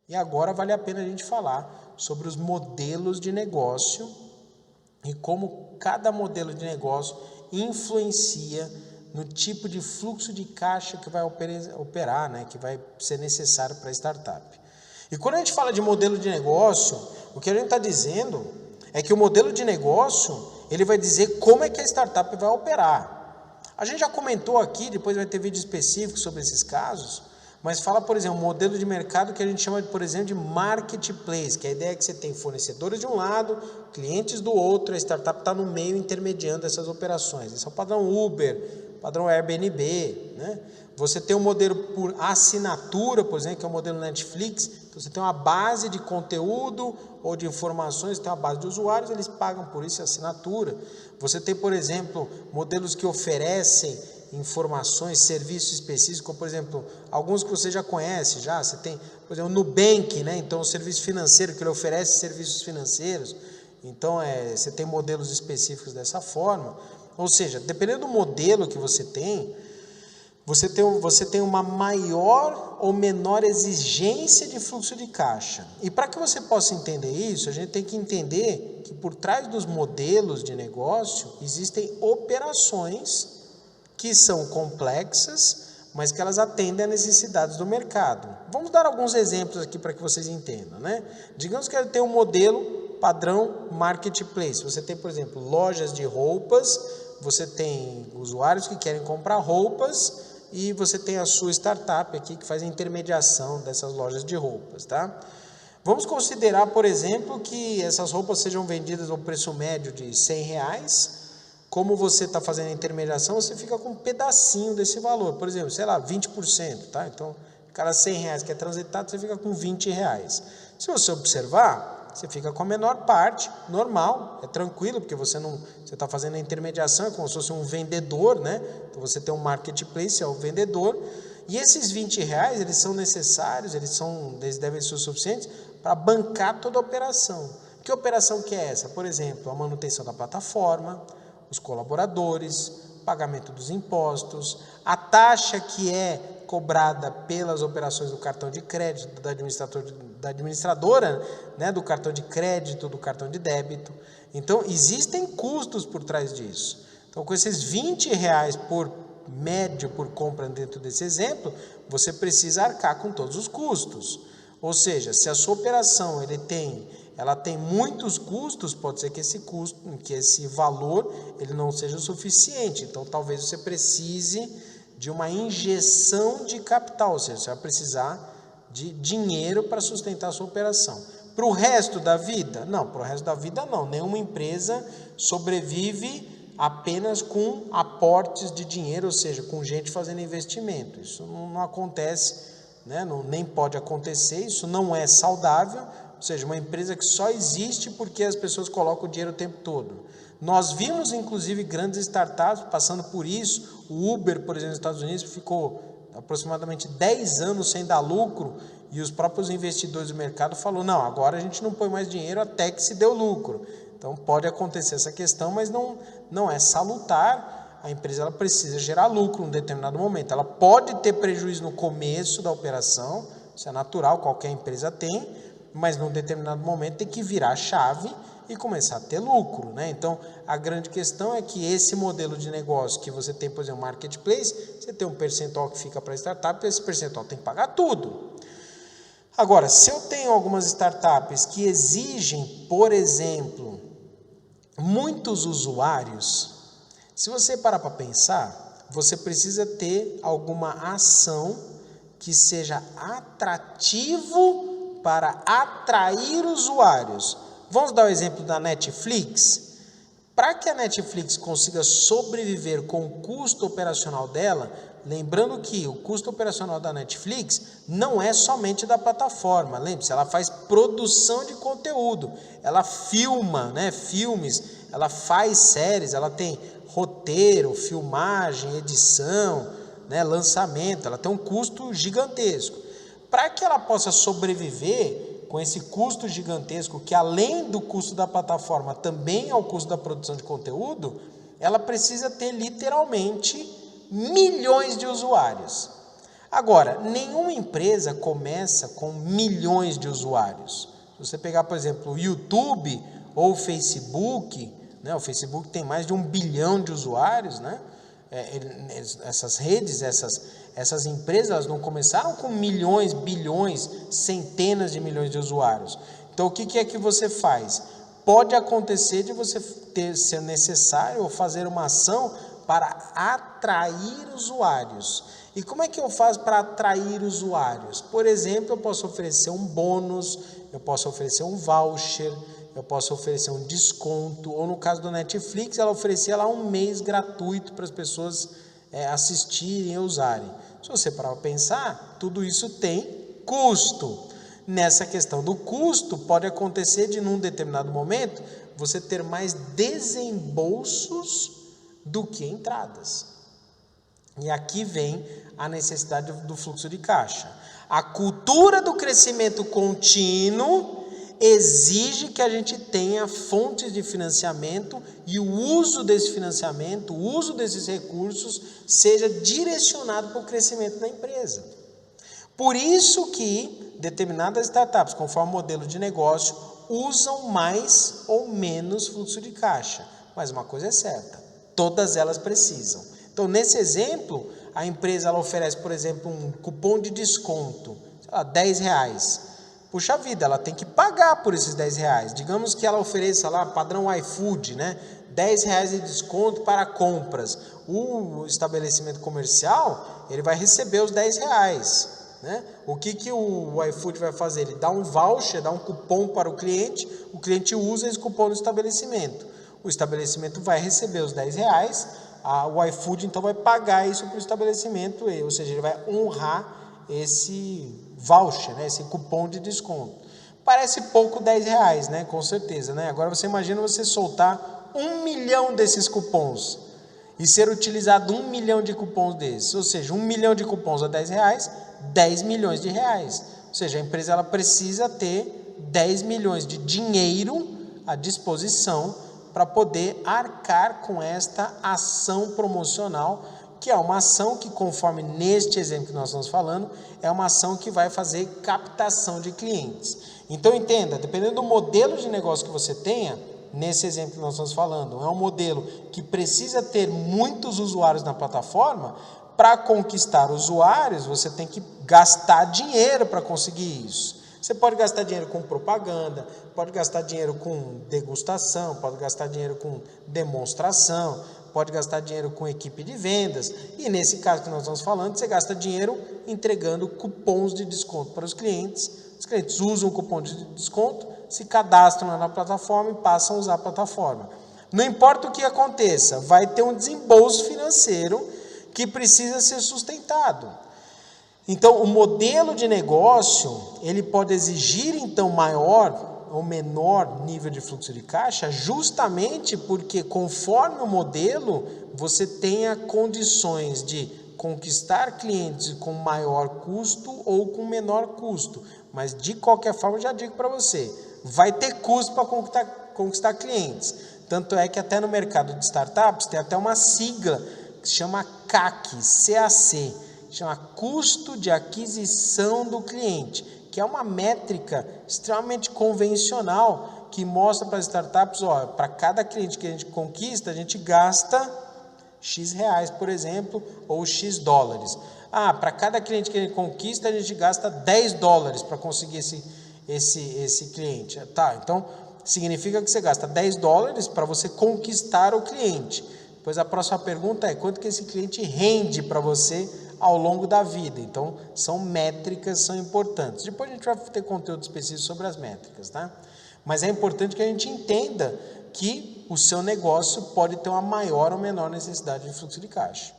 E agora vale a pena a gente falar sobre os modelos de negócio e como cada modelo de negócio influencia no tipo de fluxo de caixa que vai operar, né, que vai ser necessário para a startup. E quando a gente fala de modelo de negócio, o que a gente está dizendo é que o modelo de negócio, ele vai dizer como é que a startup vai operar. A gente já comentou aqui, depois vai ter vídeo específico sobre esses casos, mas fala, por exemplo, um modelo de mercado que a gente chama, por exemplo, de marketplace, que a ideia é que você tem fornecedores de um lado, clientes do outro, a startup está no meio intermediando essas operações. Esse é o padrão Uber, padrão Airbnb, né? Você tem um modelo por assinatura, por exemplo, que é o modelo Netflix. Então, você tem uma base de conteúdo ou de informações, tem uma base de usuários, eles pagam por isso a assinatura. Você tem, por exemplo, modelos que oferecem informações, serviços específicos, como, por exemplo, alguns que você já conhece, você tem, por exemplo, o Nubank, né? Então, o serviço financeiro, que ele oferece serviços financeiros. Então, você tem modelos específicos dessa forma. Ou seja, dependendo do modelo que você tem uma maior ou menor exigência de fluxo de caixa. E para que você possa entender isso, a gente tem que entender que por trás dos modelos de negócio existem operações que são complexas, mas que elas atendem às necessidades do mercado. Vamos dar alguns exemplos aqui para que vocês entendam, né? Digamos que tem um modelo padrão marketplace. Você tem, por exemplo, lojas de roupas, você tem usuários que querem comprar roupas e você tem a sua startup aqui que faz a intermediação dessas lojas de roupas, tá? Vamos considerar, por exemplo, que essas roupas sejam vendidas ao preço médio de R$100. Como você está fazendo a intermediação, você fica com um pedacinho desse valor. Por exemplo, sei lá, 20%, tá? Então, cada R$100 que é transitado, você fica com R$20. Se você observar, você fica com a menor parte, normal, é tranquilo, porque você está fazendo a intermediação, é como se fosse um vendedor, né? Então você tem um marketplace, é o vendedor, e esses R$20, eles são necessários, eles devem ser suficientes para bancar toda a operação. Que operação que é essa? Por exemplo, a manutenção da plataforma, os colaboradores, pagamento dos impostos, a taxa que é cobrada pelas operações do cartão de crédito, da administradora, né, do cartão de crédito, do cartão de débito. Então, existem custos por trás disso. Então, com esses R$20 por médio por compra dentro desse exemplo, você precisa arcar com todos os custos. Ou seja, se a sua operação ela tem muitos custos, pode ser que esse valor ele não seja o suficiente. Então, talvez você precise de uma injeção de capital, ou seja, você vai precisar de dinheiro para sustentar a sua operação. Para o resto da vida? Não, para o resto da vida não. Nenhuma empresa sobrevive apenas com aportes de dinheiro, ou seja, com gente fazendo investimento. Isso não acontece, né? Nem pode acontecer, isso não é saudável. Ou seja, uma empresa que só existe porque as pessoas colocam o dinheiro o tempo todo. Nós vimos, inclusive, grandes startups passando por isso. O Uber, por exemplo, nos Estados Unidos, ficou aproximadamente 10 anos sem dar lucro e os próprios investidores do mercado falaram, não, agora a gente não põe mais dinheiro até que se deu lucro. Então, pode acontecer essa questão, mas não é salutar. A empresa ela precisa gerar lucro em um determinado momento. Ela pode ter prejuízo no começo da operação, isso é natural, qualquer empresa tem, mas num determinado momento tem que virar a chave e começar a ter lucro, né? Então, a grande questão é que esse modelo de negócio que você tem, por exemplo, marketplace, você tem um percentual que fica para a startup, e esse percentual tem que pagar tudo. Agora, se eu tenho algumas startups que exigem, por exemplo, muitos usuários, se você parar para pensar, você precisa ter alguma ação que seja atrativo para atrair usuários. Vamos dar o exemplo da Netflix. Para que a Netflix consiga sobreviver com o custo operacional dela, lembrando que o custo operacional da Netflix não é somente da plataforma. Lembre-se, ela faz produção de conteúdo, ela filma, né, filmes, ela faz séries, ela tem roteiro, filmagem, edição, né, lançamento, ela tem um custo gigantesco. Para que ela possa sobreviver com esse custo gigantesco, que além do custo da plataforma também é o custo da produção de conteúdo, ela precisa ter literalmente milhões de usuários. Agora, nenhuma empresa começa com milhões de usuários. Se você pegar, por exemplo, o YouTube ou o Facebook, né? O Facebook tem mais de 1 bilhão de usuários, né? Essas redes, essas empresas, elas não começaram com milhões, bilhões, centenas de milhões de usuários. Então, o que é que você faz? Pode acontecer de você ser necessário ou fazer uma ação para atrair usuários. E como é que eu faço para atrair usuários? Por exemplo, eu posso oferecer um bônus, eu posso oferecer um voucher, eu posso oferecer um desconto, ou no caso do Netflix, ela oferecia lá 1 mês gratuito para as pessoas assistirem e usarem. Se você parar para pensar, tudo isso tem custo. Nessa questão do custo, pode acontecer de, num determinado momento, você ter mais desembolsos do que entradas. E aqui vem a necessidade do fluxo de caixa. A cultura do crescimento contínuo exige que a gente tenha fontes de financiamento e o uso desse financiamento, o uso desses recursos, seja direcionado para o crescimento da empresa. Por isso que determinadas startups, conforme o modelo de negócio, usam mais ou menos fluxo de caixa. Mas uma coisa é certa, todas elas precisam. Então, nesse exemplo, a empresa ela oferece, por exemplo, um cupom de desconto, sei lá, R$10. Puxa vida, ela tem que pagar por esses R$10. Digamos que ela ofereça lá, padrão iFood, né? R$10 de desconto para compras. O estabelecimento comercial, ele vai receber os R$10. Né? O que o iFood vai fazer? Ele dá um voucher, dá um cupom para o cliente usa esse cupom no estabelecimento. O estabelecimento vai receber os R$10, o iFood então vai pagar isso para o estabelecimento, ou seja, ele vai honrar esse voucher, né? Esse cupom de desconto. Parece pouco R$10, né? Com certeza, né? Agora você imagina você soltar 1 milhão desses cupons e ser utilizado 1 milhão de cupons desses, ou seja, 1 milhão de cupons a R$10, 10 milhões de reais. Ou seja, a empresa ela precisa ter 10 milhões de dinheiro à disposição para poder arcar com esta ação promocional, que é uma ação que, conforme neste exemplo que nós estamos falando, é uma ação que vai fazer captação de clientes. Então, entenda, dependendo do modelo de negócio que você tenha, nesse exemplo que nós estamos falando, é um modelo que precisa ter muitos usuários na plataforma. Para conquistar usuários, você tem que gastar dinheiro para conseguir isso. Você pode gastar dinheiro com propaganda, pode gastar dinheiro com degustação, pode gastar dinheiro com demonstração, pode gastar dinheiro com equipe de vendas. E nesse caso que nós estamos falando, você gasta dinheiro entregando cupons de desconto para os clientes. Os clientes usam o cupom de desconto, se cadastram na plataforma e passam a usar a plataforma. Não importa o que aconteça, vai ter um desembolso financeiro que precisa ser sustentado. Então, o modelo de negócio, ele pode exigir, então, maior ou menor nível de fluxo de caixa, justamente porque, conforme o modelo, você tenha condições de conquistar clientes com maior custo ou com menor custo. Mas, de qualquer forma, eu já digo para você, vai ter custo para conquistar clientes. Tanto é que até no mercado de startups tem até uma sigla que se chama CAC, CAC, chama custo de aquisição do cliente, que é uma métrica extremamente convencional que mostra para as startups, para cada cliente que a gente conquista, a gente gasta X reais, por exemplo, ou X dólares. Para cada cliente que a gente conquista, a gente gasta $10 para conseguir esse cliente. Então, significa que você gasta $10 para você conquistar o cliente. Depois a próxima pergunta é quanto que esse cliente rende para você ao longo da vida. Então, são métricas, são importantes. Depois a gente vai ter conteúdo específico sobre as métricas, tá? Mas é importante que a gente entenda que o seu negócio pode ter uma maior ou menor necessidade de fluxo de caixa.